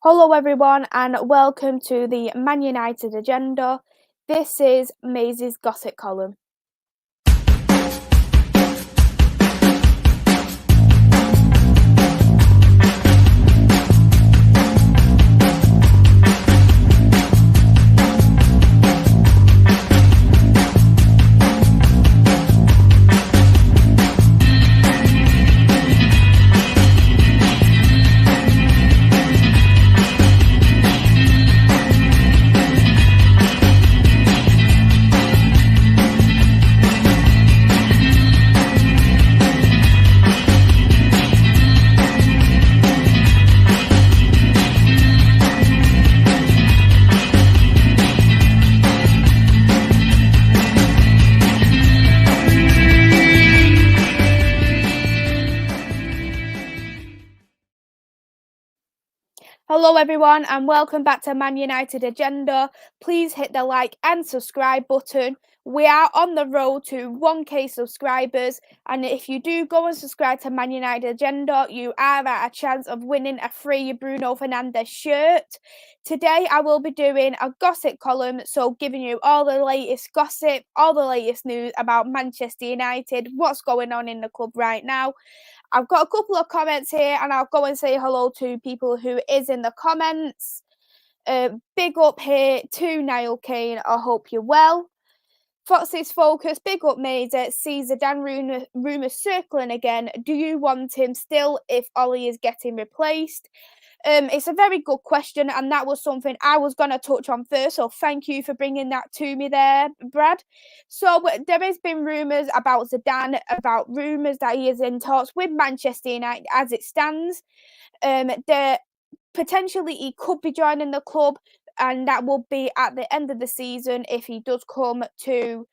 Hello, everyone, and welcome to the Man United agenda. This is Maisy's gossip column. Hello, everyone, and welcome back to Man United Agenda. Please hit the like and subscribe button. We are on the road to 1K subscribers, and if you do go and subscribe to Man United Agenda, you are at a chance of winning a free Bruno Fernandes shirt. Today, I will be doing a gossip column, so giving you all the latest gossip, all the latest news about Manchester United, what's going on in the club right now. I've got a couple of comments here, and I'll go and say hello to people who is in the comments. Big up here to Niall Kane. I hope you're well. Fox's Focus, big up Maisy. Sees Zidane rumours circling again. Do you want him still if Ollie is getting replaced? It's a very good question, and that was something I was going to touch on first, so thank you for bringing that to me there, Brad. So there has been rumours about Zidane, about rumours that he is in talks with Manchester United as it stands. Potentially he could be joining the club, and that will be at the end of the season if he does come to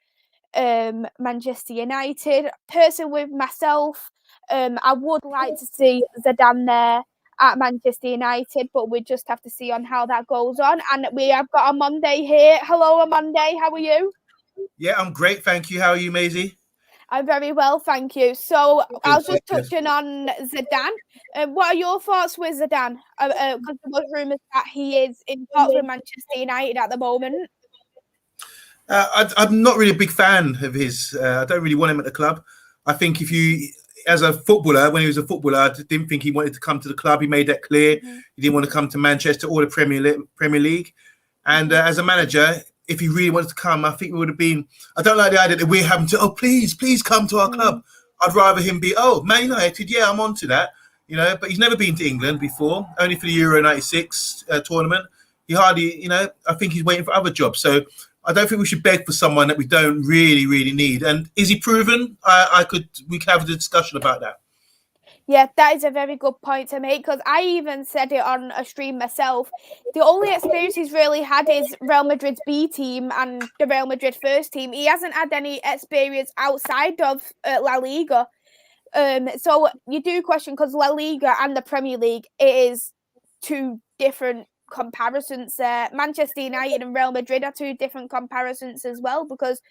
Manchester United. Personally, with myself, I would like to see Zidane there at Manchester United, but we just have to see on how that goes on. And we have got OMONDI here. Hello, OMONDI. How are you? Yeah, I'm great, thank you. How are you, Maisy? I'm very well, thank you. So I was just touching on Zidane. What are your thoughts with Zidane? Because there was rumours that he is in talks with Manchester United at the moment. I'm not really a big fan of his. I don't really want him at the club. I think if you, as a footballer, when he was a footballer, I didn't think he wanted to come to the club. He made that clear. He didn't want to come to Manchester or the Premier League. And as a manager, if he really wanted to come, I think it would have been. I don't like the idea that we're having to. Oh, please come to our club. I'd rather him be. Oh, Man United. Yeah, I'm on to that. You know, but he's never been to England before. Only for the Euro '96 tournament. He hardly. You know, I think he's waiting for other jobs. So I don't think we should beg for someone that we don't really need. And is he proven? We could have a discussion about that. Yeah, that is a very good point to make, because I even said it on a stream myself. The only experience he's really had is Real Madrid's B team and the Real Madrid first team. He hasn't had any experience outside of La Liga. So you do question, because La Liga and the Premier League, it is two different comparisons there. Manchester United and Real Madrid are two different comparisons as well, because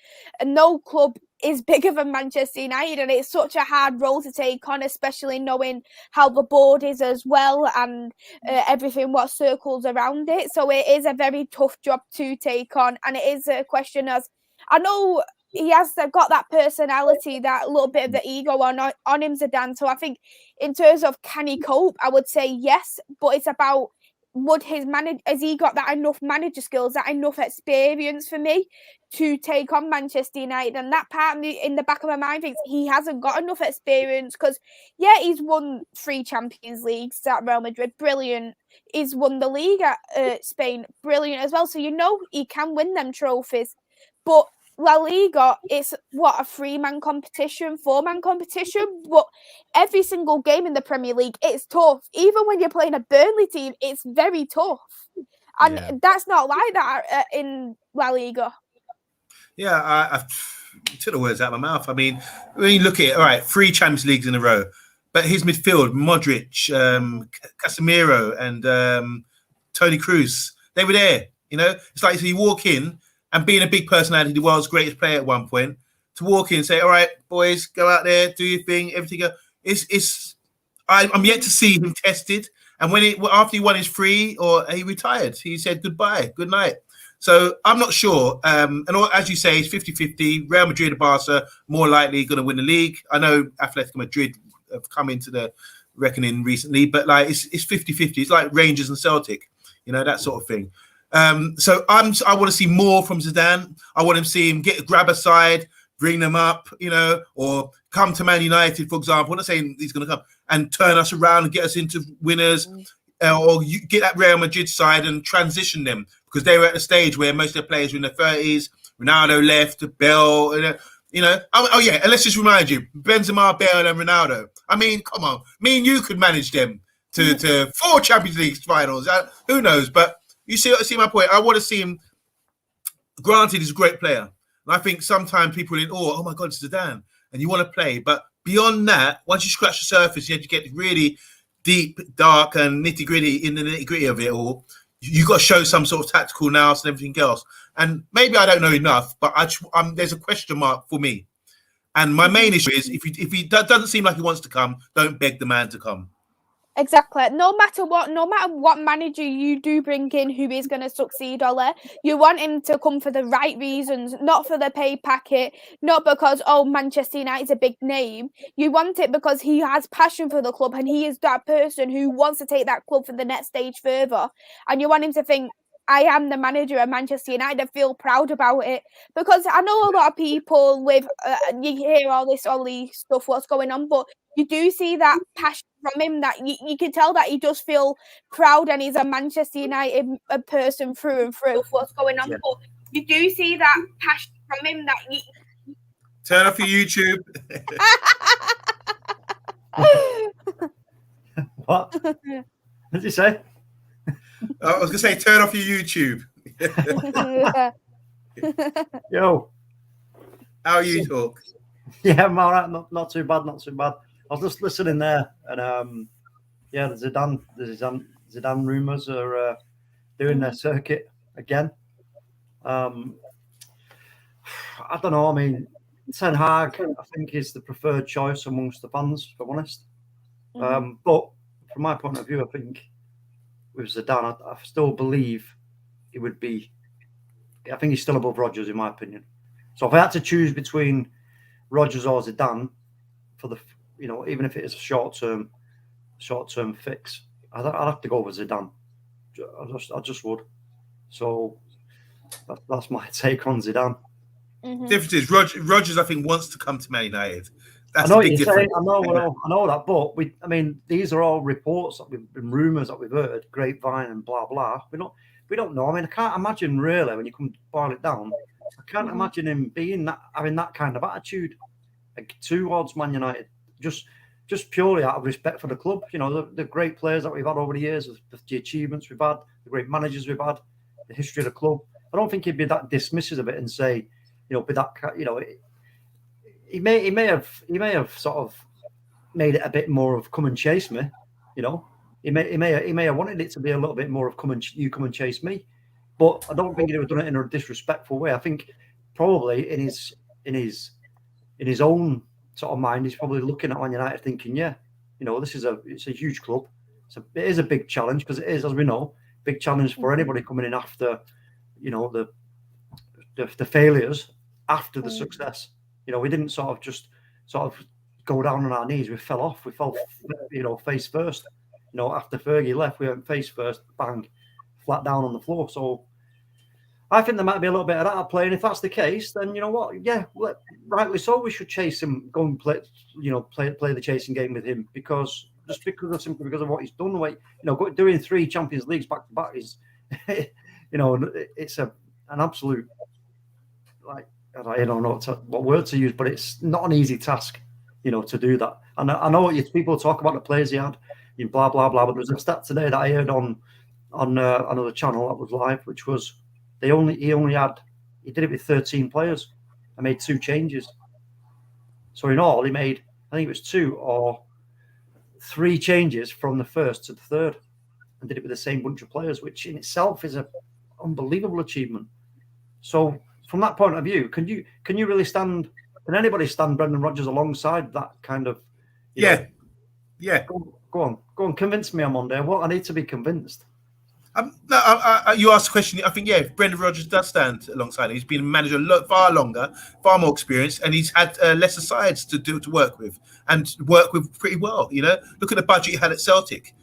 no club is bigger than Manchester United, and it's such a hard role to take on, especially knowing how the board is as well, and everything what circles around it. So it is a very tough job to take on, and it is a question, as I know he has got that personality, that little bit of the ego on him, Zidane. So I think in terms of can he cope, I would say yes, but it's about, has he got that enough manager skills, that enough experience for me to take on Manchester United? And that part of me, in the back of my mind, thinks he hasn't got enough experience, because yeah, he's won 3 Champions Leagues at Real Madrid, brilliant. He's won the league at Spain, brilliant as well. So you know he can win them trophies, but La Liga, it's what, a 3-man competition, 4-man competition, but every single game in the Premier League, it's tough. Even when you're playing a Burnley team, it's very tough, and that's not like that in La Liga. Yeah, I took the words out of my mouth. I mean, when you look at it, all right, 3 Champions Leagues in a row, but his midfield, Modric, Casemiro, and Toni Kroos, they were there. You know, it's like, so you walk in, and being a big personality, the world's greatest player at one point, to walk in and say, all right, boys, go out there, do your thing, everything. I'm yet to see him tested And after he won his free, or he retired, he said goodbye, good night. So I'm not sure. And as you say, it's 50-50. Real Madrid and Barca more likely going to win the league. I know Atletico Madrid have come into the reckoning recently, but like it's 50-50. It's like Rangers and Celtic, that sort of thing. So I want to see more from Zidane. I want to see him grab a side, bring them up, or come to Man United, for example. I'm not saying he's going to come and turn us around and get us into winners, or you get that Real Madrid side and transition them, because they were at a stage where most of the players were in their 30s. Ronaldo left, Bell, Oh yeah, and let's just remind you, Benzema, Bale, and Ronaldo. I mean, come on, me and you could manage them to 4 Champions League finals. Who knows? But you see my point. I want to see him. Granted, he's a great player, and I think sometimes people are in awe. Oh my God, it's Zidane, and you want to play. But beyond that, once you scratch the surface, you have to get really deep, dark, and nitty gritty of it all. You got to show some sort of tactical nous and everything else. And maybe I don't know enough, but there's a question mark for me. And my main issue is if he doesn't seem like he wants to come, don't beg the man to come. Exactly. No matter what manager you do bring in who is going to succeed, Ole, you want him to come for the right reasons, not for the pay packet, not because, Manchester United is a big name. You want it because he has passion for the club and he is that person who wants to take that club for the next stage further. And you want him to think, I am the manager of Manchester United, and feel proud about it. Because I know a lot of people you hear all this stuff, what's going on, but you do see that passion from him, that you can tell that he does feel proud and he's a Manchester United person through and through. What's going on? Yeah. But you do see that passion from him that Turn off your YouTube. What? What did you say? I was going to say, turn off your YouTube. Yo. How are you, Talk? Yeah, I'm all right. Not too bad, not too bad. I was just listening there, and the Zidane rumours are doing their circuit again. I don't know. I mean, Ten Hag, I think, is the preferred choice amongst the fans, if I'm honest. But from my point of view, I think with Zidane, I still believe he would be. I think he's still above Rodgers, in my opinion. So if I had to choose between Rodgers or Zidane for the, even if it is a short-term fix, I'd have to go with Zidane. I just would. So that's my take on Zidane. The difference is Rodgers, I think, wants to come to Man United. That's I know a big difference. I know that, but these are all reports that we've been rumours that we've heard, grapevine and blah blah. We don't know. I mean, I can't imagine really when you come to boil it down. I can't imagine him having that kind of attitude towards Man United. Just purely out of respect for the club. The great players that we've had over the years, the achievements we've had, the great managers we've had, the history of the club. I don't think he'd be that dismissive of it and say, be that, he may have sort of made it a bit more of come and chase me, He may have wanted it to be a little bit more of come and chase me, but I don't think he would have done it in a disrespectful way. I think probably in his own sort of mind, he's probably looking at Man United thinking, it's a huge club. It is a big challenge, because it is, as we know, big challenge for anybody coming in after, the failures after the success. We didn't sort of go down on our knees. We fell off. We fell, face first. After Fergie left, we went face first, bang, flat down on the floor. So I think there might be a little bit of that at play. And if that's the case, then you know what? Yeah, rightly so. We should chase him, go and play the chasing game with him, simply because of what he's done. Doing 3 Champions Leagues back to back is, it's an absolute, like, I don't know what word to use, but it's not an easy task, to do that. And I know people talk about the players he had, blah blah blah. But there's a stat today that I heard on another channel that was live, which was he did it with 13 players and made 2 changes. So in all, he made, I think it was 2 or 3 changes from the first to the third, and did it with the same bunch of players, which in itself is an unbelievable achievement. So from that point of view, can you really stand? Can anybody stand Brendan Rodgers alongside that kind of? Yeah. Go on, convince me on Monday. What I need to be convinced. You asked the question. I think, yeah, Brendan Rodgers does stand alongside him. He's been a manager far longer, far more experienced, and he's had lesser sides to work with and work with pretty well. You know, look at the budget he had at Celtic.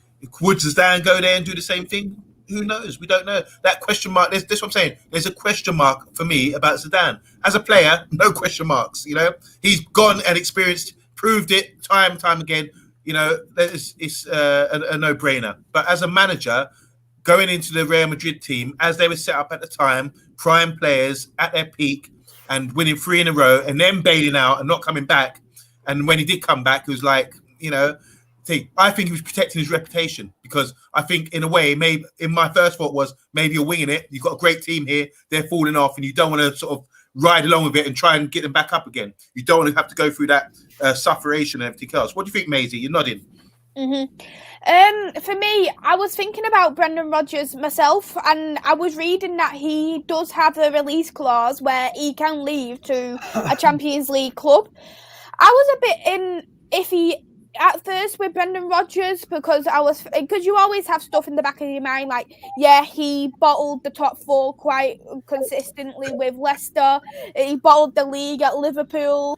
Would Zidane go there and do the same thing? Who knows? We don't know. That question mark. That's what I'm saying. There's a question mark for me about Zidane as a player. No question marks. You know, he's gone and experienced, proved it time and time again. You know, it's a no-brainer. But as a manager, going into the Real Madrid team, as they were set up at the time, prime players at their peak and winning 3 in a row and then bailing out and not coming back. And when he did come back, it was like, you know, I think he was protecting his reputation, because I think in a way, maybe in my first thought was maybe you're winging it. You've got a great team here. They're falling off and you don't want to sort of ride along with it and try and get them back up again. You don't want to have to go through that sufferation and everything else. What do you think, Maisy? You're nodding. For me, I was thinking about Brendan Rodgers myself, and I was reading that he does have a release clause where he can leave to a Champions League club. I was a bit iffy at first with Brendan Rodgers, because you always have stuff in the back of your mind, like, yeah, he bottled the top 4 quite consistently with Leicester. He bottled the league at Liverpool.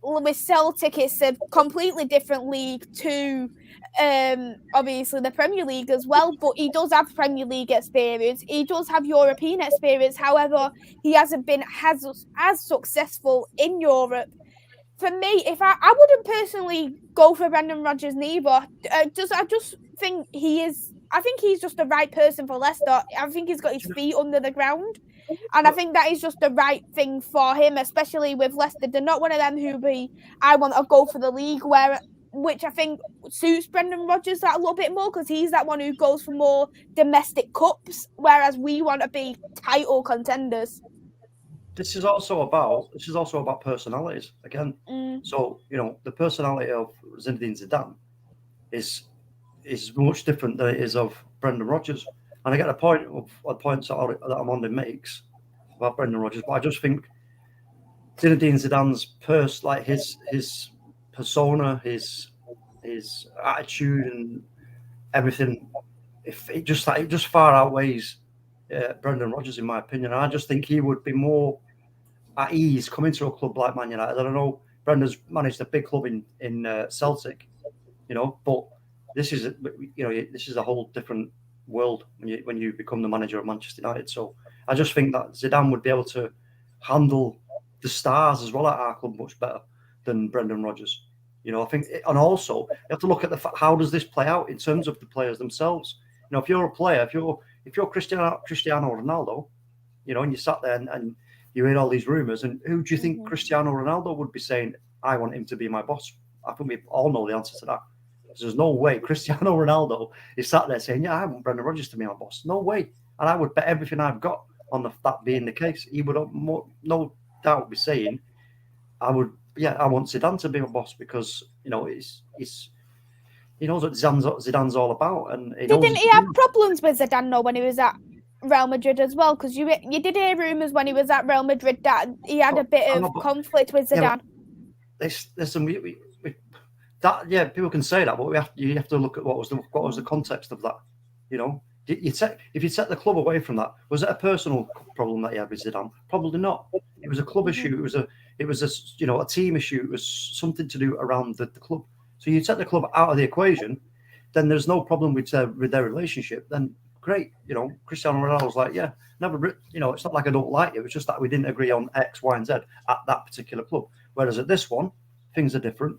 With Celtic, it's a completely different league to obviously the Premier League as well, but he does have Premier League experience. He does have European experience. However, he hasn't been as successful in Europe. For me, if I wouldn't personally go for Brendan Rodgers neither. I just think I think he's just the right person for Leicester. I think he's got his feet under the ground. And I think that is just the right thing for him, especially with Leicester. They're not one of them I want to go for the league, which I think suits Brendan Rodgers that a little bit more, because he's that one who goes for more domestic cups, whereas we want to be title contenders. This is also about personalities again. So, you know, the personality of Zinedine Zidane is much different than it is of Brendan Rodgers. And I get the points that OMONDI makes about Brendan Rodgers, but I just think Zinedine Zidane's his persona, his attitude, and everything, it just far outweighs Brendan Rodgers, in my opinion. And I just think he would be more at ease coming to a club like Man United. I don't know, Brendan's managed a big club in Celtic, you know, but this is a whole different world when you become the manager of Manchester United. So I just think that Zidane would be able to handle the stars as well at our club much better than Brendan Rodgers. You know, I think, and also you have to look at how does this play out in terms of the players themselves. You know, if you're a player, if you're Cristiano Ronaldo, you know, and you sat there and you heard all these rumours, and who do you think Cristiano Ronaldo would be saying, I want him to be my boss? I think we all know the answer to that. There's no way Cristiano Ronaldo is sat there saying, yeah, I want Brendan Rodgers to be my boss. No way. And I would bet everything I've got on that being the case. He would no doubt be saying, I want Zidane to be my boss, because, you know, he knows what Zidane's all about. And didn't he have problems with Zidane when he was at Real Madrid as well? Because you did hear rumours when he was at Real Madrid that he had a bit of conflict with Zidane. Listen, people can say that, but you have to look at what was the context of that. You know, if you set the club away from that, was it a personal problem that he had with Zidane? Probably not. It was a club issue. It was a team issue. It was something to do around the club. So you set the club out of the equation, then there's no problem with their relationship. Then great, you know, Cristiano Ronaldo's like, yeah, never, you know, it's not like I don't like you. It's just that we didn't agree on X, Y, and Z at that particular club. Whereas at this one, things are different.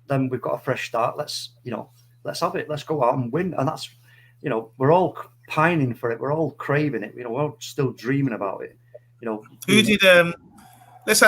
Then we've got a fresh start. Let's have it. Let's go out and win. And that's, you know, we're all pining for it. We're all craving it. You know, we're all still dreaming about it. You know, who did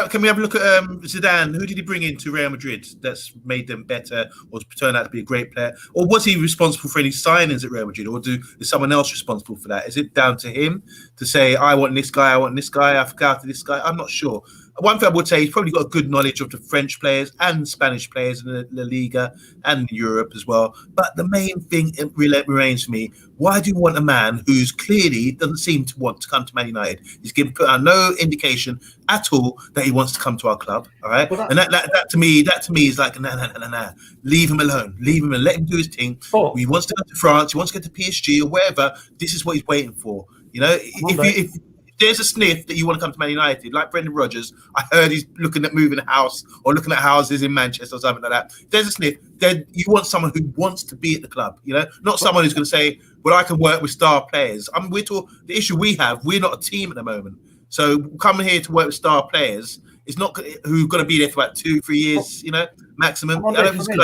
can we have a look at Zidane? Who did he bring into Real Madrid that's made them better, or turned out to be a great player? Or was he responsible for any signings at Real Madrid, or is someone else responsible for that? Is it down to him to say, I want this guy, I scouted this guy? I'm not sure. one thing I would say, he's probably got a good knowledge of the French players and Spanish players in the La Liga and Europe as well. But the main thing it remains for me, why do you want a man who's clearly doesn't seem to want to come to Man United? He's put out no indication at all that he wants to come to our club. All right, and that to me is like nah. Leave him alone. Leave him and let him do his thing. He wants to go to France. He wants to get to PSG or wherever. This is what he's waiting for. You know, if there's a sniff that you want to come to Man United, like Brendan Rodgers, I heard he's looking at moving a house or looking at houses in Manchester or something like that. There's a sniff. Then you want someone who wants to be at the club, you know, not someone who's going to say, well, I can work with star players. I mean, the issue we have, we're not a team at the moment. So coming here to work with star players, it's not who are going to be there for about 2-3 years, you know, maximum. I don't think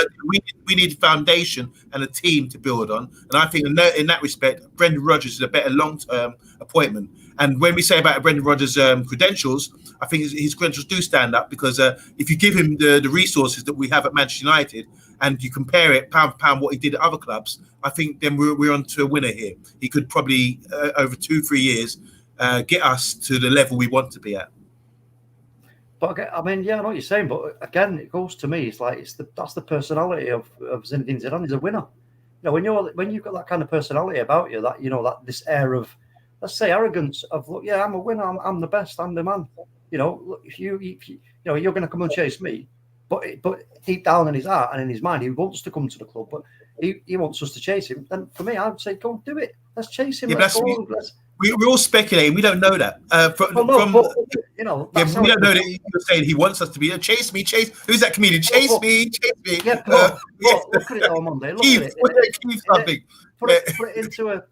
we need a foundation and a team to build on. And I think in that respect, Brendan Rodgers is a better long-term appointment. And when we say about Brendan Rodgers' credentials, I think his credentials do stand up because if you give him the resources that we have at Manchester United and you compare it pound for pound what he did at other clubs, I think then we're on to a winner here. He could probably, over 2-3 years, get us to the level we want to be at. But I mean, yeah, I know what you're saying, but again, it goes to me. It's like that's the personality of Zinedine Zidane. He's a winner. You know, when you've got that kind of personality about you, that that this air of, let's say, arrogance of, look, yeah, I'm a winner. I'm the best. I'm the man. You know, look, if you you're going to come and chase me, but deep down in his heart and in his mind, he wants to come to the club, but he wants us to chase him. And for me, I'd say, go do it. Let's chase him. Yeah, we're all speculating. We don't know that. We don't know that. You're saying he wants us to be. Chase me, chase. Who's that comedian? Chase me, chase me. Yeah, look at it on Monday. Look at it. Something. Put it into a.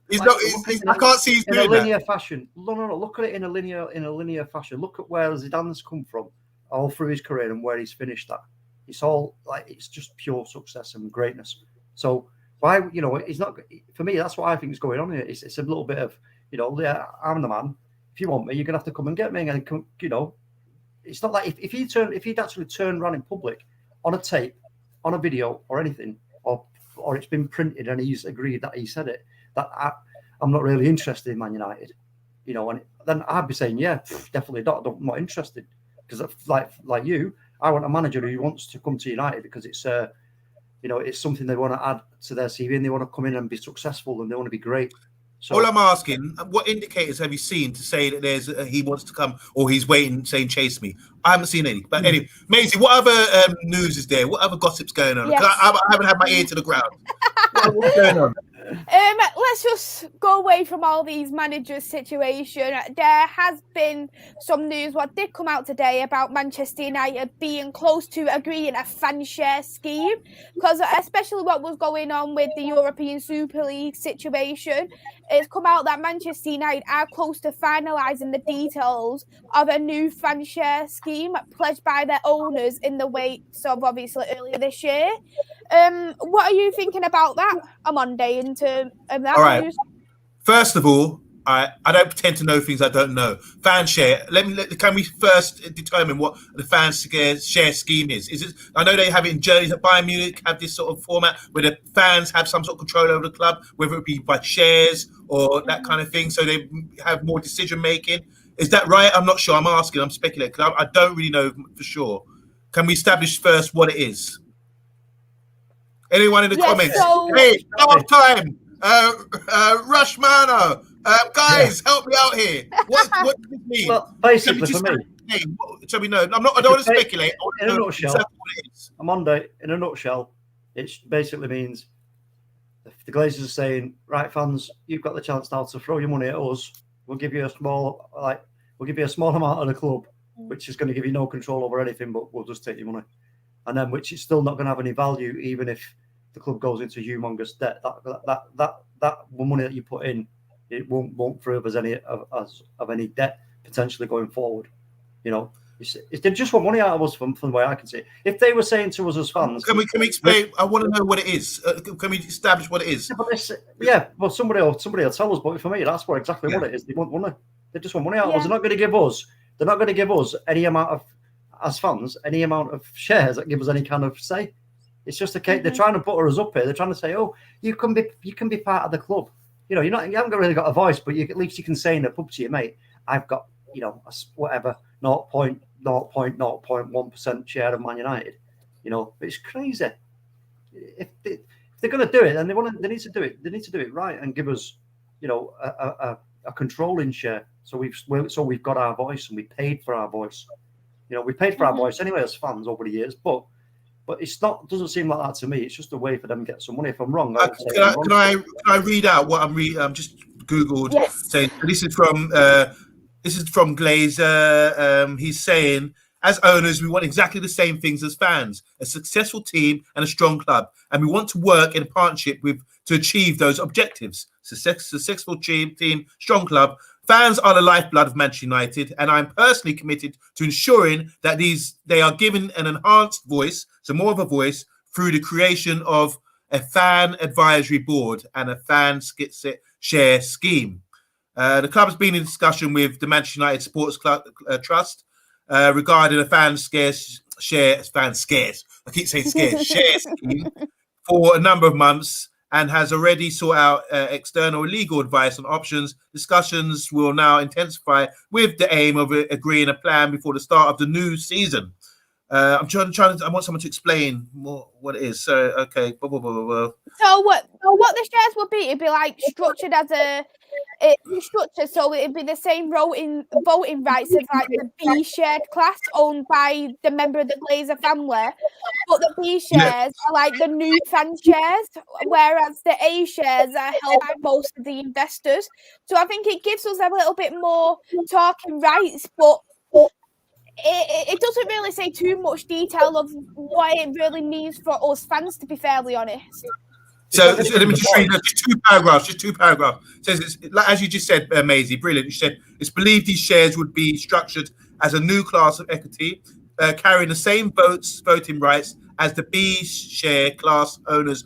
I can't see he's doing in a linear fashion. No. Look at it in a linear fashion. Look at where Zidane's come from all through his career and where he's finished at. It's all it's just pure success and greatness. So why, it's not, for me, that's what I think is going on here. It's a little bit of, yeah, I'm the man. If you want me, you're gonna have to come and get me. And it's not like if he'd actually turned around in public on a tape, on a video or anything, or it's been printed and he's agreed that he said it, that I'm not really interested in Man United, and then I'd be saying, yeah, definitely not. I'm not interested, because like you, I want a manager who wants to come to United because it's it's something they want to add to their CV and they want to come in and be successful and they want to be great. So, all I'm asking, what indicators have you seen to say that he wants to come or he's waiting, saying chase me? I haven't seen any. But anyway, Maisy, what other news is there? What other gossip's going on? Yes. I haven't had my ear to the ground. What's going on? Let's just go away from all these managers' situation. There has been some news what did come out today about Manchester United being close to agreeing a fan share scheme, because especially what was going on with the European Super League situation, it's come out that Manchester United are close to finalising the details of a new fan share scheme pledged by their owners in the wake of obviously earlier this year. What are you thinking about that on Monday in terms of that? All right. news? First of all, I don't pretend to know things I don't know. Fan share. Can we first determine what the fan share scheme is? Is it? I know they have it in Germany. Bayern Munich have this sort of format where the fans have some sort of control over the club, whether it be by shares or that kind of thing, so they have more decision making. Is that right? I'm not sure. I'm asking. I'm speculating because I don't really know for sure. Can we establish first what it is? Anyone in the comments? Hey, half time. Rushmano. Guys, help me out here. What does this mean? Well, basically, for me, so we know. I don't want to speculate. In a nutshell, Monday, in a nutshell, it basically means the Glazers are saying, right, fans, you've got the chance now to throw your money at us. We'll give you a small amount of the club, which is going to give you no control over anything, but we'll just take your money. And then, which is still not going to have any value, even if the club goes into humongous debt. That money that you put in, it won't prove as any of any debt potentially going forward. They just want money out of us from the way I can see it. If they were saying to us as fans, can we explain? I want to know what it is. Can we establish what it is? Well, somebody will tell us. But for me, that's exactly what it is. They want money. They just want money out of us. They're not going to give us. They're not going to give us any amount of, as fans, any amount of shares that give us any kind of say. It's just a case. They're trying to butter us up here. They're trying to say, "Oh, you can be part of the club." You haven't really got a voice, but at least you can say in a pub to your mate, "I've got, whatever 0.1% 0.1% share of Man United. You know, it's crazy. If they're going to do it, then they need to do it. They need to do it right and give us, you know, a controlling share. So we've got our voice and we paid for our voice. You know, we paid for our voice anyway as fans over the years, but it's not. Doesn't seem like that to me. It's just a way for them to get some money. If I'm wrong, can I read out what I'm reading? I'm just googled. Yes. Saying this is from Glazer. He's saying, as owners, we want exactly the same things as fans: a successful team and a strong club, and we want to work in partnership to achieve those objectives. Successful team, strong club. Fans are the lifeblood of Manchester United, and I'm personally committed to ensuring that they are given an enhanced voice, so more of a voice, through the creation of a fan advisory board and a fan share scheme. The club has been in discussion with the Manchester United Sports Club Trust regarding a share scheme for a number of months, and has already sought out external legal advice on options. Discussions will now intensify with the aim of agreeing a plan before the start of the new season. I want someone to explain more what it is. So, okay. So what the shares would be? It'd be like structured as so it'd be the same voting rights as like the B shared class owned by the member of the Glazer family, but the B shares are like the new fan shares, whereas the A shares are held by most of the investors. So I think it gives us a little bit more talking rights, but it doesn't really say too much detail of what it really means for us fans, to be fairly honest. So let me just read just two paragraphs. It says, it's, as you just said, Maisy, brilliant. You said, it's believed these shares would be structured as a new class of equity, carrying the same voting rights as the B share class owners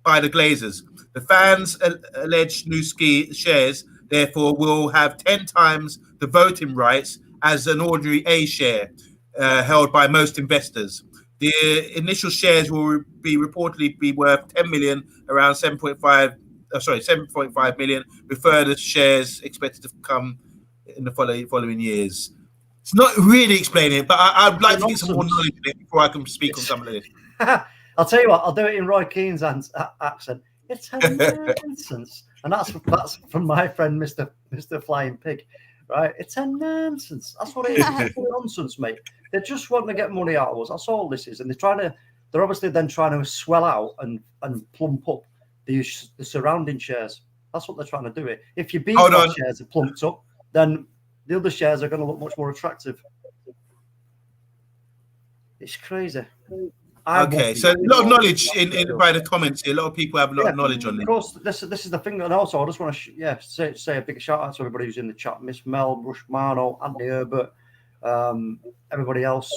by the Glazers. The fans' alleged new shares, therefore, will have 10 times the voting rights as an ordinary A share held by most investors. The initial shares will reportedly be worth 10 million, around 7.5 million, with further shares expected to come in the following years. It's not really explaining it, but I'd like to get some more knowledge in it before I can speak on some of this. I'll tell you what, I'll do it in Roy Keane's accent. It's a nonsense. And that's from my friend, Mr. Flying Pig. Right, it's a nonsense. That's what it is. It's nonsense, mate. They just want to get money out of us. That's all this is, and they're obviously then trying to swell out and plump up the surrounding shares. That's what they're trying to do. It. If your B shares are plumped up, then the other shares are going to look much more attractive. It's crazy. Okay, so a lot of knowledge in by the comments here. A lot of people have a lot of knowledge on this. Of course, this is the thing, and also I just want to say a big shout out to everybody who's in the chat: Miss Mel, Rush Marno, Anthony Herbert, everybody else.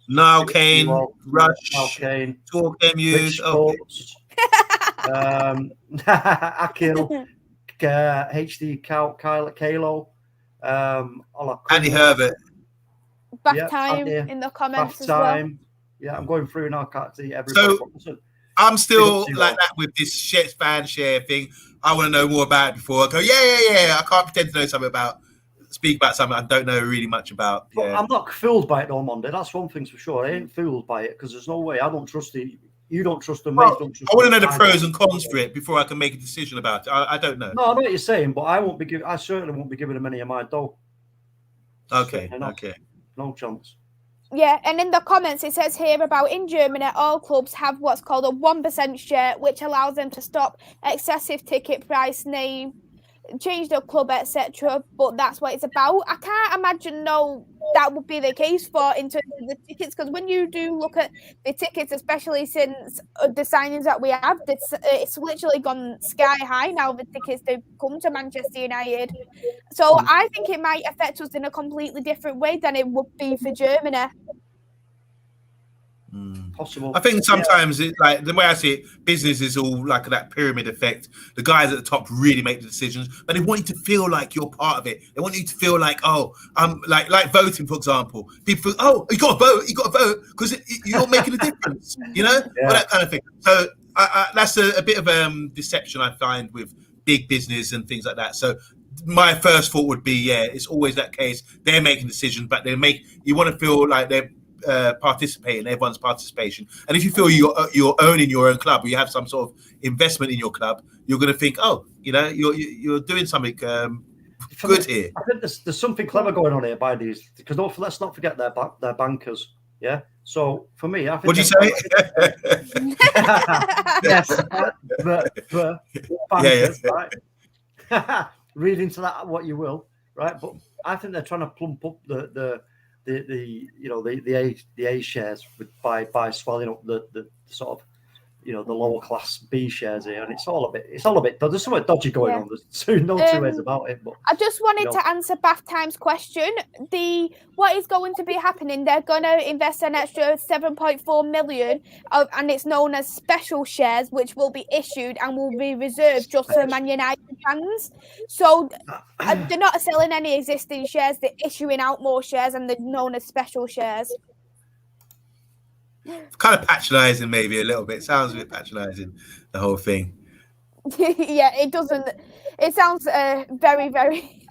Niall Kane, Rush, Niall Kane, Talk MUs, Akil, HD Kalo, Andy Herbert. Bath time in the comments as well. Yeah, I'm going through now. I can't see everybody. So I'm still like that with this fan share thing. I want to know more about it before I go. Yeah. I can't pretend to know speak about something I don't know really much about. Yeah. I'm not fooled by it, though, Mondi. That's one thing's for sure. I ain't fooled by it because there's no way. I don't trust it. You don't trust them. Well, don't trust I want to know the pros and cons for it before I can make a decision about it. I don't know. No, I know what you're saying, but I certainly won't be giving them any of my dough. Okay. No chance. Yeah, and in the comments it says here about in Germany, all clubs have what's called a 1% share, which allows them to stop excessive ticket price, name, change the club, etc. But that's what it's about. I can't imagine that would be the case in terms of the tickets, because when you do look at the tickets, especially since the signings that we have, it's literally gone sky high now, the tickets to come to Manchester United. So I think it might affect us in a completely different way than it would be for Germany. Possible. I think sometimes it, like the way I see it, business is all like that pyramid effect. The guys at the top really make the decisions, but they want you to feel like you're part of it. They want you to feel like, like voting, for example. People feel, you got to vote because you're making a difference, all that kind of thing. So that's a bit of deception I find with big business and things like that. So my first thought would be, yeah, it's always that case. They're making decisions, but you want to feel like they're participating, everyone's participation. And if you feel you're owning your own club, or you have some sort of investment in your club, you're going to think, oh, you're doing something good here. I think there's something clever going on here by these, because let's not forget they're bankers. Yeah. So for me, I think. What do you say? Yes, the bankers, right? Read into that what you will, right? But I think they're trying to plump up the A shares by swelling up the sort of the lower class B shares here, and it's all a bit there's something dodgy going on. There's no two ways about it. But I just wanted to answer Bath Time's question. What is going to be happening? They're going to invest an extra 7.4 million, and it's known as special shares, which will be issued and will be reserved just for Man United fans. So they're not selling any existing shares; they're issuing out more shares, and they're known as special shares. Kind of patronising, maybe a little bit. Sounds a bit patronising, the whole thing. Yeah, it doesn't. It sounds very, very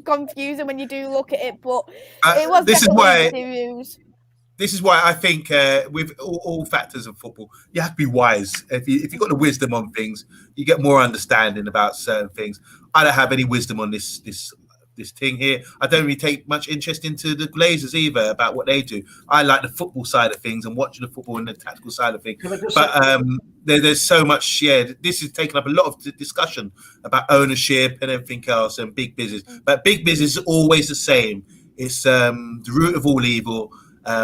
confusing when you do look at it, but it was. This is why I think with all factors of football, you have to be wise. If you've got the wisdom on things, you get more understanding about certain things. I don't have any wisdom on this thing here. I don't really take much interest into the Glazers either about what they do. I like the football side of things and watching the football and the tactical side of things. But there's so much. Yeah, this has taken up a lot of discussion about ownership and everything else and big business. But big business is always the same. It's the root of all evil.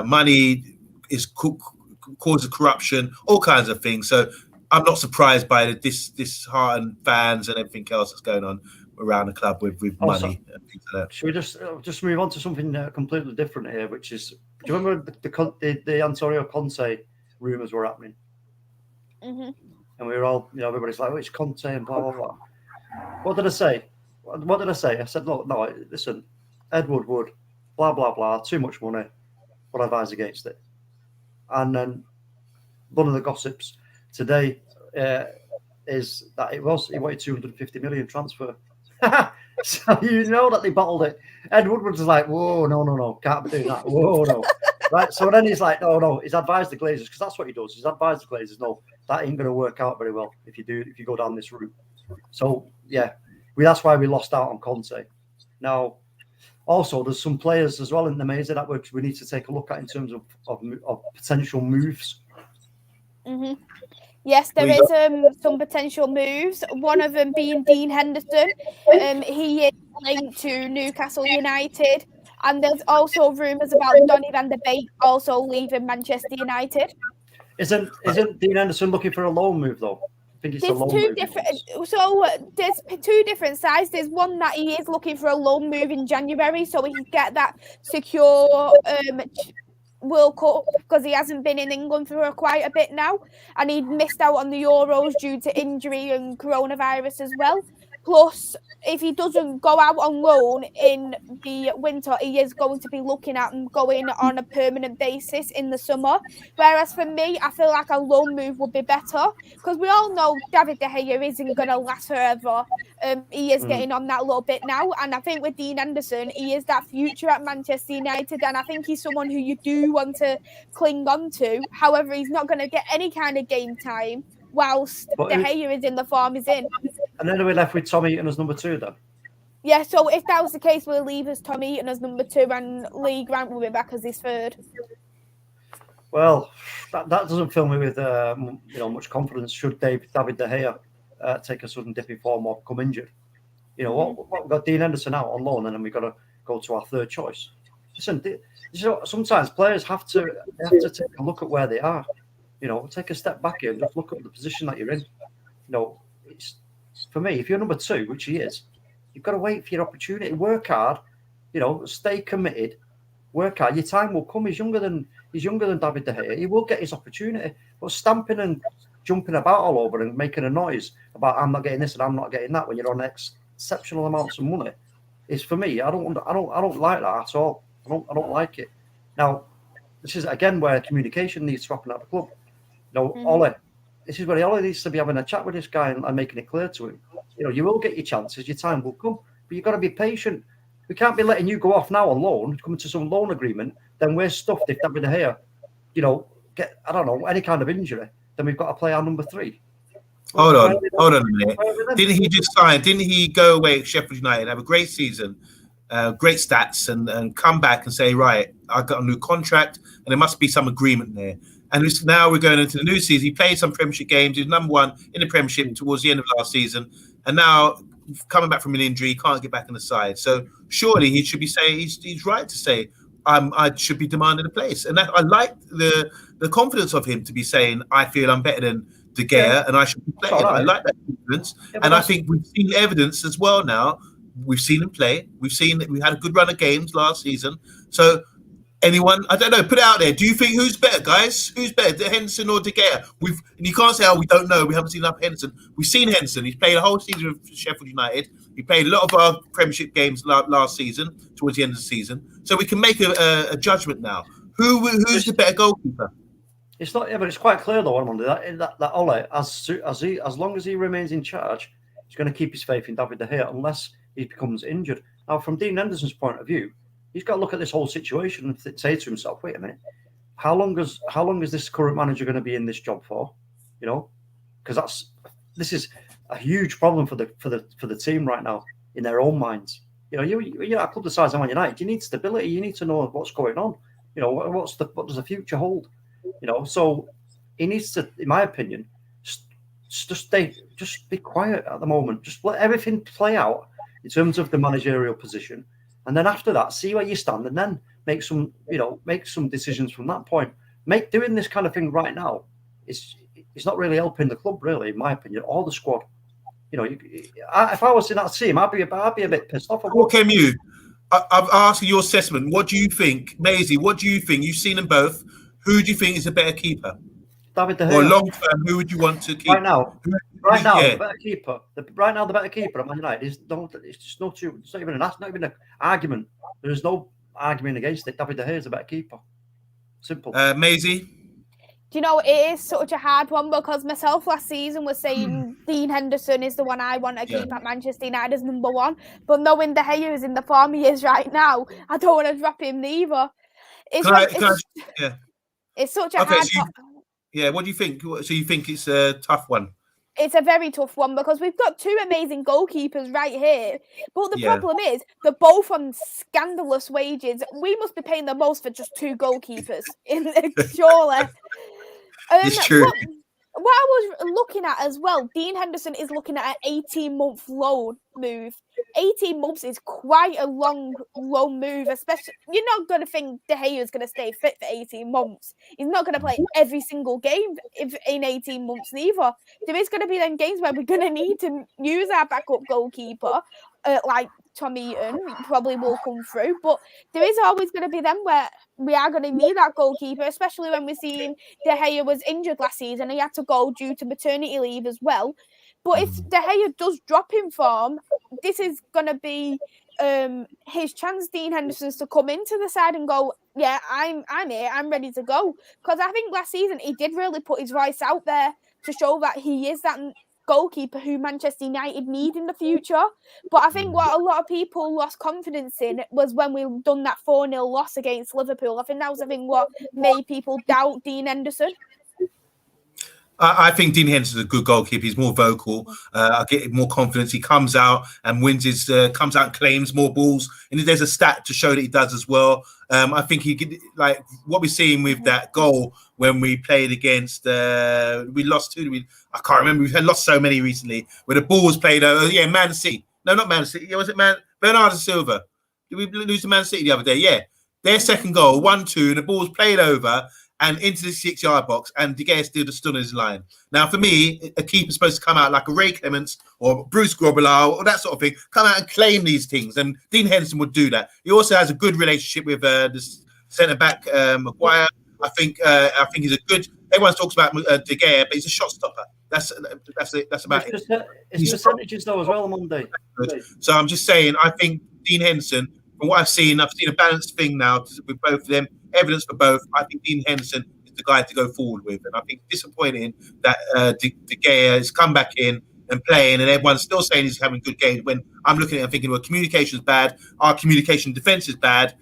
Money is cause of corruption, all kinds of things. So I'm not surprised by the disheartened fans and everything else that's going on around the club with money and things like that. Should we just move on to something completely different here, which is, do you remember the Antonio Conte rumours were happening? Mm-hmm. And we were all, everybody's like, oh, it's Conte and blah, blah, blah. What did I say? I said, look, no, listen, Ed Woodward, blah, blah, blah, too much money, but I advise against it. And then one of the gossips today is that he wanted 250 million transfer. So that they bottled it. Ed Woodward's like, whoa, no, can't be doing that. Whoa, no. Right. So then he's like, no, he's advised the Glazers, because that's what he does. He's advised the Glazers, no, that ain't going to work out very well if you go down this route. So yeah, that's why we lost out on Conte. Now, also there's some players as well in the Maisy that we need to take a look at in terms of potential moves. Mm-hmm. Yes, there is some potential moves. One of them being Dean Henderson. He is linked to Newcastle United, and there's also rumours about Donny van der Beek also leaving Manchester United. Isn't Dean Henderson looking for a loan move though? I think it's a loan move. So there's two different sides. There's one that he is looking for a loan move in January, so he can get that secure World Cup, because he hasn't been in England for quite a bit now, and he missed out on the Euros due to injury and coronavirus as well. Plus, if he doesn't go out on loan in the winter, he is going to be looking at and going on a permanent basis in the summer. Whereas for me, I feel like a loan move would be better, because we all know David De Gea isn't going to last forever. He is getting on that a little bit now. And I think with Dean Henderson, he is that future at Manchester United. And I think he's someone who you do want to cling on to. However, he's not going to get any kind of game time whilst De Gea is in the form he's in. And then we're left with Tom Eaton as number 2 then? Yeah, so if that was the case, we'll leave as Tom Eaton as number 2 and Lee Grant will be back as his 3rd. Well, that doesn't fill me with much confidence should David De Gea take a sudden dip in form or become injured. We've got Dean Henderson out on loan, and then we've got to go to our 3rd choice. Listen, sometimes players have to take a look at where they are. Take a step back here and just look at the position that you're in. It's, for me, if you're number 2, which he is, you've got to wait for your opportunity. Work hard, stay committed. Work hard. Your time will come. He's younger than David De Gea. He will get his opportunity. But stamping and jumping about all over and making a noise about I'm not getting this and I'm not getting that when you're on exceptional amounts of money is, for me, I don't like that at all. I don't like it. Now, this is again where communication needs to happen at the club. Ollie, this is where Ollie needs to be having a chat with this guy and making it clear to him. You will get your chances. Your time will come. But you've got to be patient. We can't be letting you go off now on loan, coming to some loan agreement. Then we're stuffed if David De Gea, get, I don't know, any kind of injury. Then we've got to play our number 3. Hold on a minute. Didn't he just sign? Didn't he go away at Sheffield United, have a great season, great stats, and come back and say, right, I got a new contract, and there must be some agreement there. And now we're going into the new season. He played some Premiership games. He was number 1 in the Premiership towards the end of last season, and now coming back from an injury, he can't get back in the side. So surely he should be saying he's right to say I should be demanding a place. And I like the confidence of him to be saying I feel I'm better than De Gea and I should be playing. I like that confidence, and I think we've seen evidence as well now. We've seen him play. We've had a good run of games last season. So anyone, I don't know, put it out there. Do you think who's better, guys? Who's better, Henderson or De Gea? And you can't say, we don't know. We haven't seen enough Henderson. We've seen Henderson. He's played a whole season with Sheffield United. He played a lot of our Premiership games last season, towards the end of the season. So we can make a judgment now. Who's the better goalkeeper? It's not, but it's quite clear though, that Ole, as long as he remains in charge, he's going to keep his faith in David De Gea unless he becomes injured. Now, from Dean Henderson's point of view, he's got to look at this whole situation and say to himself, "Wait a minute, how long is this current manager going to be in this job for?" Because this is a huge problem for the team right now in their own minds. You're a club the size of Man United. You need stability. You need to know what's going on. What does the future hold? So he needs to, in my opinion, just be quiet at the moment. Just let everything play out in terms of the managerial position, and then after that, see where you stand, and then make some decisions from that point. Doing this kind of thing right now is not really helping the club, really, in my opinion, or the squad. If I was in that team, I'd be a bit pissed off. What came you? I've asked you your assessment. What do you think, Maisy? What do you think? You've seen them both. Who do you think is a better keeper? David De Gea. Or long term, who would you want to keep? Right now, the better keeper. The better keeper at Man United is it's not even an argument. There is no argument against it. David De Gea is a better keeper. Simple. Maisy? Do you know, it is such a hard one because myself last season was saying Dean Henderson is the one I want to keep at Manchester United as number 1. But knowing De Gea is in the form he is right now, I don't want to drop him neither. It's such a hard one. What do you think? So you think it's a tough one? It's a very tough one because we've got 2 amazing goalkeepers right here. But the problem is they're both on scandalous wages. We must be paying the most for just 2 goalkeepers, surely. It's true. What I was looking at as well, Dean Henderson is looking at an 18-month loan move. 18 months is quite a long move, especially you're not going to think De Gea is going to stay fit for 18 months. He's not going to play every single game in 18 months either. There is going to be them games where we're going to need to use our backup goalkeeper, like Tom Eaton probably will come through, but there is always going to be them where we are going to need that goalkeeper, especially when we're seeing De Gea was injured last season. He had to go due to maternity leave as well. But if De Gea does drop in form, this is going to be his chance, Dean Henderson's, to come into the side and go, yeah, I'm here, I'm ready to go. Because I think last season he did really put his voice out there to show that he is that goalkeeper who Manchester United need in the future. But I think what a lot of people lost confidence in was when we done that 4-0 loss against Liverpool. I think that was what made people doubt Dean Henderson. I think Dean Henderson's a good goalkeeper. He's more vocal. I get more confidence. He comes out and comes out and claims more balls. And there's a stat to show that he does as well. I think he could, like what we're seeing with that goal when we played against, we lost 2. I can't remember. We've lost so many recently where the ball was played. Man City. No, not Man City. Was it Bernardo Silva? Did we lose to Man City the other day? Yeah. Their second goal, 1-2, and the ball was played over and into the 6-yard box, and De Gea still stood on his line. Now, for me, a keeper's supposed to come out like a Ray Clements or Bruce Grobbelaar or that sort of thing, come out and claim these things, and Dean Henderson would do that. He also has a good relationship with the centre-back, Maguire. I think he's a good... Everyone talks about De Gea, but he's a shot stopper. That's it. That's about it. It's percentages, though, as well, on Monday. So I'm just saying, I think Dean Henderson, from what I've seen a balanced thing now with both of them, evidence for both. I think Dean Henderson is the guy to go forward with, and I think disappointing that De Gea has come back in and playing, and everyone's still saying he's having good games. When I'm looking at it and thinking, well, communication's bad. Our communication defense is bad.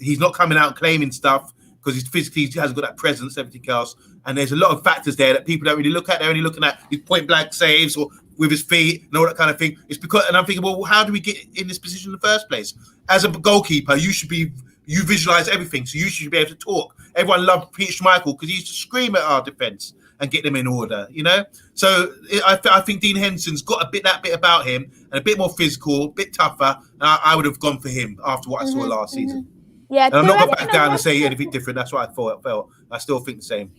He's not coming out and claiming stuff because he's physically he hasn't got that presence, everything else. And there's a lot of factors there that people don't really look at. They're only looking at his point blank saves or with his feet and all that kind of thing. It's because, and I'm thinking, well, how do we get in this position in the first place? As a goalkeeper, you visualize everything, so you should be able to talk. Everyone loved Peter Schmeichel because he used to scream at our defense and get them in order, you know. So I think Dean Henderson's got that bit about him, and a bit more physical, a bit tougher. And I would have gone for him after what I saw last season. Yeah, and I'm not going to back down and say anything different. That's what I felt. I still think the same.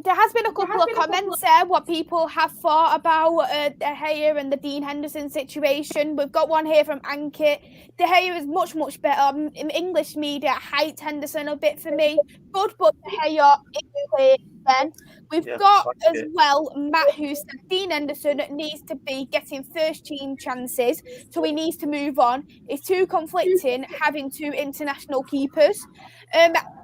There has been a couple of comments there, what people have thought about De Gea and the Dean Henderson situation. We've got one here from Ankit. De Gea is much, much better. In English media, hyped Henderson a bit for me. Good, but De Gea is playing then. We've got as well Matt, who said Dean Henderson needs to be getting first team chances, so he needs to move on. It's too conflicting having two international keepers.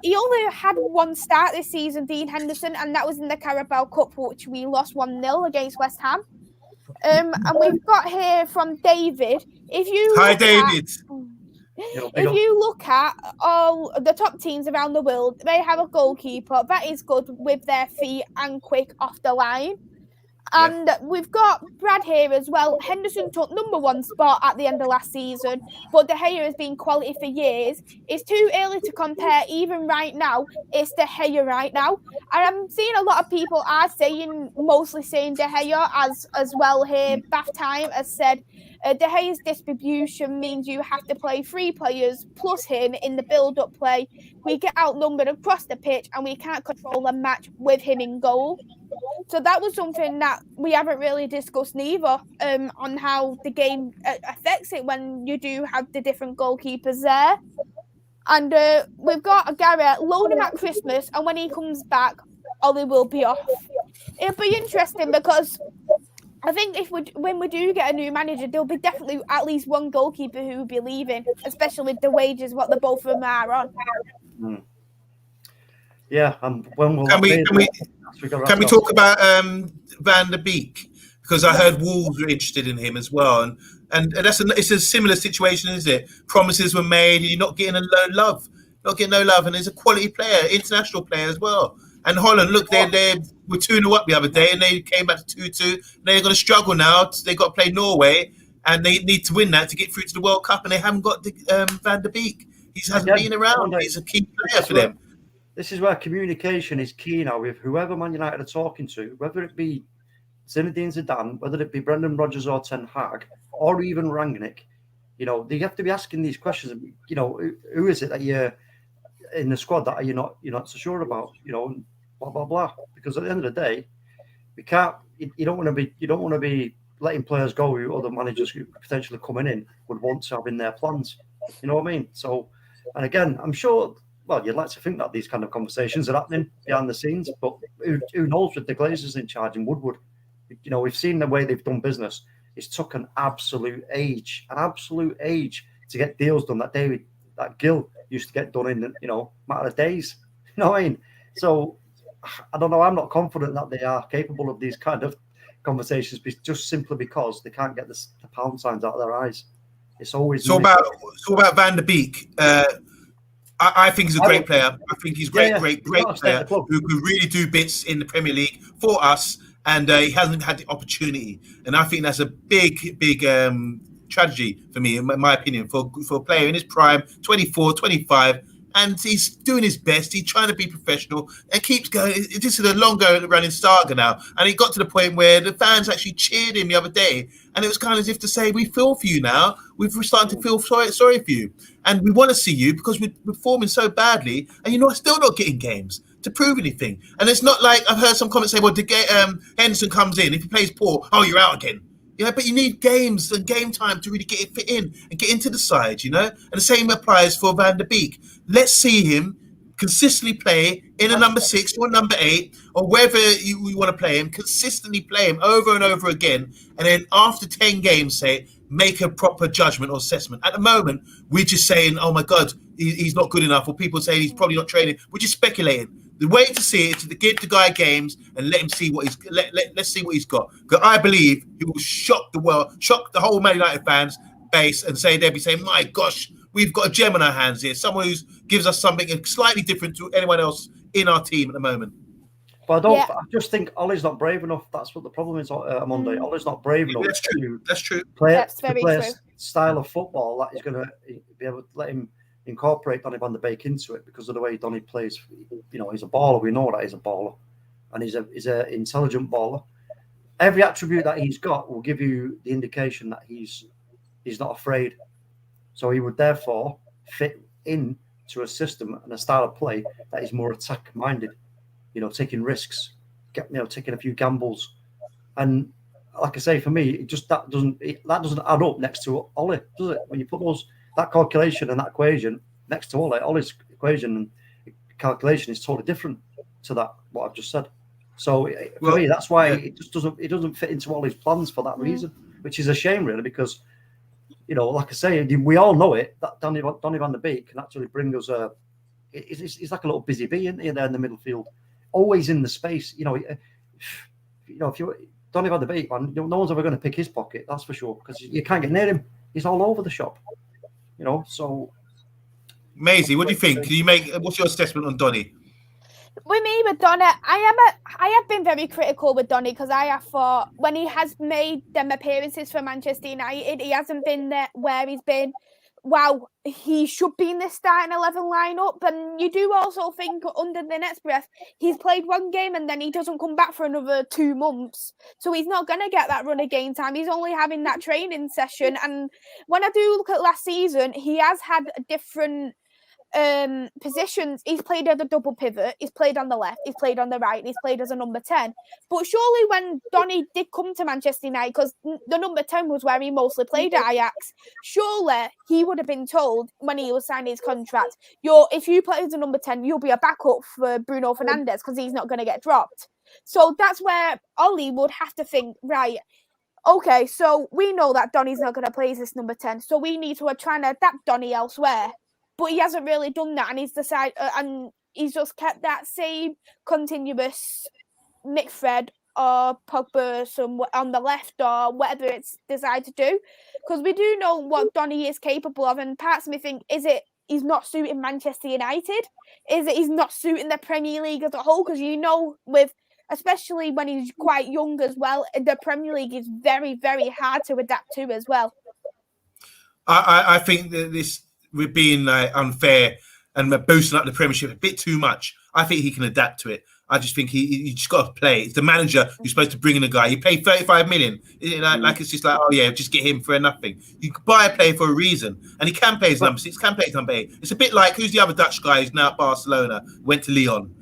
He only had one start this season, Dean Henderson, and that was in the Carabao Cup, which we lost 1-0 against West Ham. And we've got here from David. Hi, David. If you look at all the top teams around the world, they have a goalkeeper that is good with their feet and quick off the line. And we've got Brad here as well. Henderson took #1 spot at the end of last season, but De Gea has been quality for years. It's too early to compare. Even right now, it's De Gea right now. And I'm seeing a lot of people are saying, mostly saying De Gea as well here. Bath Time has said, De Gea's distribution means you have to play 3 players plus him in the build-up play. We get outnumbered across the pitch and we can't control the match with him in goal. So that was something that we haven't really discussed neither, on how the game affects it when you do have the different goalkeepers there. And we've got Garrett, loan him at Christmas, and when he comes back, Ollie will be off. It'll be interesting because I think when we do get a new manager, there'll be definitely at least one goalkeeper who will be leaving, especially with the wages what the both of them are on. Yeah, and when will can we talk about Van der Beek? Because I heard Wolves were interested in him as well, and it's a similar situation, isn't it? Promises were made, and you're not getting no love, and he's a quality player, international player as well. And Holland, look, they were 2-0 up the other day, and they came back to 2-2. They're going to struggle now. They got to play Norway, and they need to win that to get through to the World Cup, and they haven't got Van der Beek. He hasn't been around. He's a key player for them. This is where communication is key now with whoever Man United are talking to, whether it be Zinedine Zidane, whether it be Brendan Rodgers or Ten Hag, or even Rangnick. You know, they have to be asking these questions. You know, who is it that you're in the squad that you're not so sure about? You know, blah blah blah. Because at the end of the day, we can't. You don't want to be letting players go who other managers who potentially coming in would want to have in their plans. You know what I mean? So, and again, I'm sure. Well, you'd like to think that these kind of conversations are happening behind the scenes, but who knows with the Glazers in charge in Woodward? You know, we've seen the way they've done business. It's took an absolute age to get deals done that Gill used to get done in, matter of days. You know what I mean? So, I don't know. I'm not confident that they are capable of these kind of conversations just simply because they can't get the pound signs out of their eyes. It's always... So about Van der Beek. I think he's a great player. I think he's great player who can really do bits in the Premier League for us, and he hasn't had the opportunity. And I think that's a big tragedy for me, in my opinion, for a player in his prime, 24, 25, and he's doing his best. He's trying to be professional and keeps going. This is a long-running saga now, and it got to the point where the fans actually cheered him the other day, and it was kind of as if to say, we feel for you now. We're starting to feel sorry for you, and we want to see you because we're performing so badly, and you're still not getting games to prove anything. And it's not like I've heard some comments say, well, Henderson comes in, if he plays poor, oh, you're out again. Yeah, but you need games and game time to really get it fit in and get into the side, And the same applies for Van der Beek. Let's see him consistently play in a number 6 or number 8 or wherever you want to play him, consistently play him over and over again. And then after 10 games, make a proper judgment or assessment. At the moment, we're just saying, oh my God, he's not good enough. Or people saying he's probably not training. We're just speculating. The way to see it is to give the guy games and let him see what he's let's see what he's got. Because I believe he will shock the world, shock the whole Man United fans base, and they'll be saying, "My gosh, we've got a gem on our hands here. Someone who gives us something slightly different to anyone else in our team at the moment." But I just think Ollie's not brave enough. That's what the problem is, Monday. Ollie's not brave enough. That's true. That's true. That's very true. A style of football that is going to be able to let him incorporate Donny van de Beek into it, because of the way Donny plays. You know, he's a baller. We know that he's a baller, and he's an intelligent baller. Every attribute that he's got will give you the indication that he's not afraid. So he would therefore fit in to a system and a style of play that is more attack minded. You know, taking risks, taking a few gambles, and like I say, for me, that doesn't add up next to Ollie, does it? When you put that calculation and that equation next to Ollie's equation and calculation is totally different to what I've just said. So for me, that's why it doesn't fit into Ollie's plans for that reason, which is a shame, really, because like I say, we all know it, that Donny van de Beek can actually bring us he's like a little busy bee, isn't he, there in the middle field, always in the space. If you Donny van de Beek, man, no one's ever going to pick his pocket, that's for sure, because you can't get near him. He's all over the shop. So Maisy, what do you think? What's your assessment on Donny? With me, with Donny, I have been very critical with Donny, because I have thought when he has made them appearances for Manchester United, he hasn't been there where he's been. Wow, he should be in the starting 11 lineup. And you do also think, under the next breath, he's played one game and then he doesn't come back for another 2 months. So he's not going to get that run of game time. He's only having that training session. And when I do look at last season, he has had different positions. He's played as a double pivot, he's played on the left, he's played on the right, he's played as a number 10. But surely when Donny did come to Manchester United, because the number 10 was where he mostly played at Ajax, surely he would have been told when he was signing his contract, if you play as a number 10, you'll be a backup for Bruno Fernandes, because he's not going to get dropped. So that's where Ollie would have to think, right, okay, so we know that Donny's not going to play as this number 10, so we need to try and adapt Donny elsewhere. But he hasn't really done that, and he's decided, and he's just kept that same continuous Nick Fred or Pogba on the left, or whatever it's decided to do. Because we do know what Donny is capable of, and parts of me think, is it he's not suiting Manchester United? Is it he's not suiting the Premier League as a whole? Because especially when he's quite young as well, the Premier League is very, very hard to adapt to as well. I think that this, we're being unfair and we're boosting up the Premiership a bit too much. I think he can adapt to it. I just think he just got to play. It's the manager who's supposed to bring in a guy. You pay 35 million. Like it's just like, oh yeah, just get him for nothing. You can buy a player for a reason, and he can play his number 6, can play his number 8. It's a bit like, who's the other Dutch guy who's now at Barcelona, went to Lyon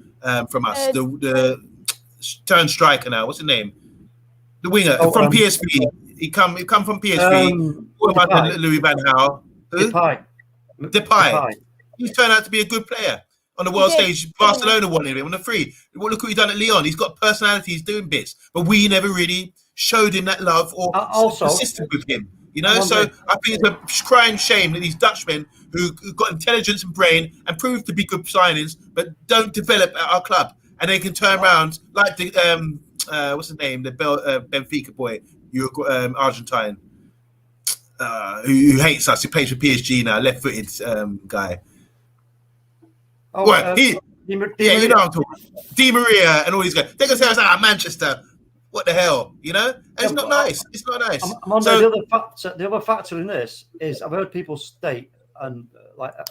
from us, the turn striker now. What's his name? The winger from PSV. He come from PSV. What about Louis van Gaal? Depay. He's turned out to be a good player on the world stage. Barcelona wanted him on the free. Look what he's done at Lyon. He's got personality. He's doing bits, but we never really showed him that love or persisted with him. So I think it's a crying shame that these Dutchmen who got intelligence and brain and proved to be good signings, but don't develop at our club, and they can turn around like the what's his name, the Benfica boy, Argentine. Who hates us? He plays for PSG now, left-footed guy. You know what I'm talking. Di Maria and all these guys. They're gonna say us Manchester. What the hell, And it's not nice. It's not nice. The other factor in this is I've heard people state, and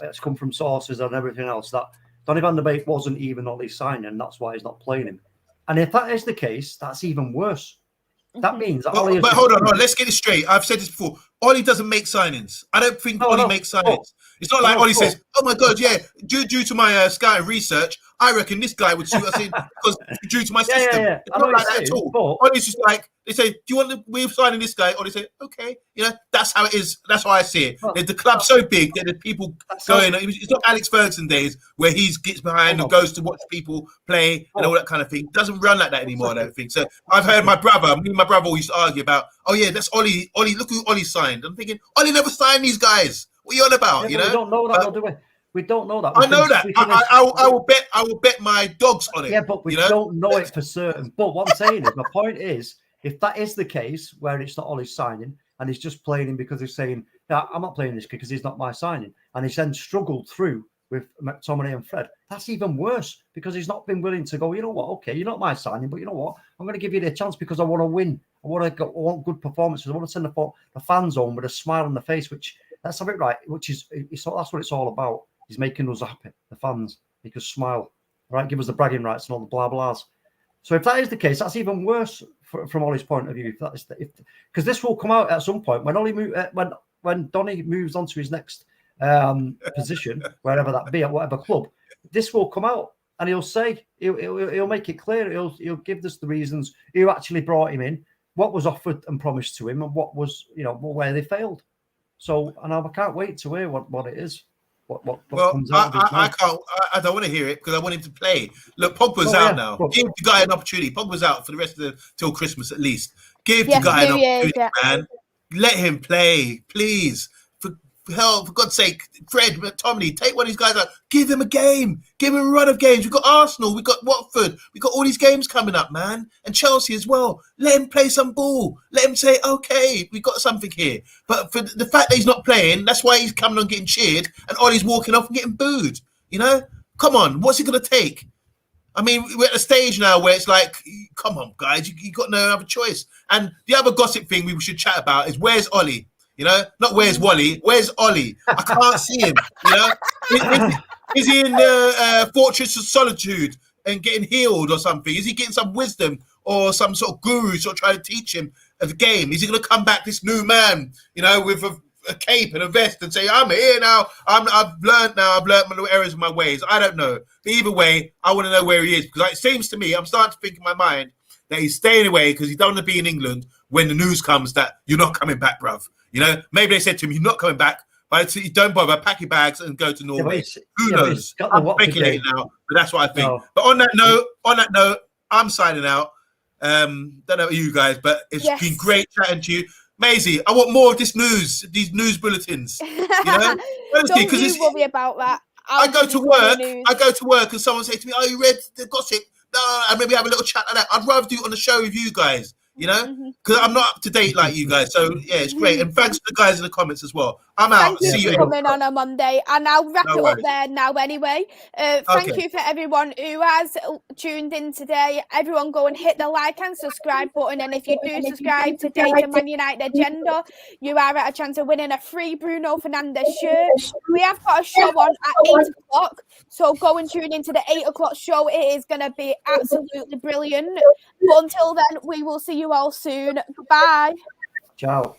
it's come from sources and everything else, that Donny van de Beek wasn't even Ollie's signing, and that's why he's not playing him. And if that is the case, that's even worse. That means that Ollie. But hold on, let's get it straight. I've said this before. Ollie doesn't make signings. I don't think Ollie makes signings. It's not like Ollie says, "Oh my God, yeah." Due to my Sky research, I reckon this guy would suit us in because due to my system. It's not like that at all. Ollie's just like, they say, "Do you want we're signing this guy?" Ollie say, "Okay." That's how it is. That's how I see it. The club's so big that the people going. It's not Alex Ferguson days where he gets behind and goes to watch people play and all that kind of thing. It doesn't run like that anymore. I don't think so. I've heard me and my brother used to argue about, "Oh yeah, that's Ollie. Ollie, look who Ollie signed." I'm thinking, Ollie never signed these guys. What are you on about? We don't know that, do we? We don't know that. I know that. I will bet my dogs on it. Yeah, but we don't know it for certain. But what I'm saying is, my point is, if that is the case, where it's not Ollie's signing, and he's just playing him because he's saying, "No, I'm not playing this because he's not my signing," and he's then struggled through with McTominay and Fred, that's even worse because he's not been willing to go, you know what, okay, you're not my signing, but you know what, I'm going to give you the chance because I want to win. I want good performances. I want to send the fans home with a smile on the face, which that's a bit right, that's what it's all about. He's making us happy, the fans, make us smile, right? Give us the bragging rights and all the blah blahs. So if that is the case, that's even worse from Ollie's point of view. Because this will come out at some point when when Donny moves on to his next position, wherever that be, at whatever club, this will come out and he'll make it clear. He'll give us the reasons who actually brought him in, what was offered and promised to him, and what was, where they failed. So, and I can't wait to hear what it is. What comes out of his mouth. I don't want to hear it because I want him to play. Look, Pogba's out now. Give the guy an opportunity. Pogba's out for the rest of till Christmas at least. Give the guy an opportunity, man. Let him play, please. For God's sake, Fred, McTominay, take one of these guys out. Give him a game. Give him a run of games. We've got Arsenal. We've got Watford. We've got all these games coming up, man. And Chelsea as well. Let him play some ball. Let him say, okay, we've got something here. But for the fact that he's not playing, that's why he's coming on getting cheered and Ollie's walking off and getting booed. Come on, what's it going to take? I mean, we're at a stage now where it's like, come on, guys, you got no other choice. And the other gossip thing we should chat about is where's Ollie? Not where's Wally, where's Ollie? I can't see him, Is he in the Fortress of Solitude and getting healed or something? Is he getting some wisdom or some sort of guru sort of trying to teach him a game? Is he going to come back this new man, with a cape and a vest and say, I'm here now, I've learned my errors of my ways? I don't know. But either way, I want to know where he is because it seems to me, I'm starting to think in my mind that he's staying away because he don't want to be in England when the news comes that you're not coming back, bruv. Maybe they said to him, you're not coming back, but you don't bother, pack your bags and go to Norway. Who knows? I'm speculating now, but that's what I think. No. But on that note, I'm signing out. Don't know about you guys, but it's been great chatting to you. Maisy, I want more of these news bulletins. Honestly, don't you worry about that. I go to work and someone say to me, oh, you read the gossip? No, and maybe have a little chat like that. I'd rather do it on the show with you guys. Because I'm not up to date like you guys. So yeah, it's great. And thanks to the guys in the comments as well. I'm out. See you for coming on a Monday, and I'll wrap it up there now anyway. Thank you for everyone who has tuned in today. Everyone go and hit the like and subscribe button, and if you do subscribe today to Man United Agenda, you are at a chance of winning a free Bruno Fernandes shirt. We have got a show on at 8 o'clock, so go and tune into the 8 o'clock show. It is going to be absolutely brilliant. But until then, we will see you all soon. Bye. Ciao.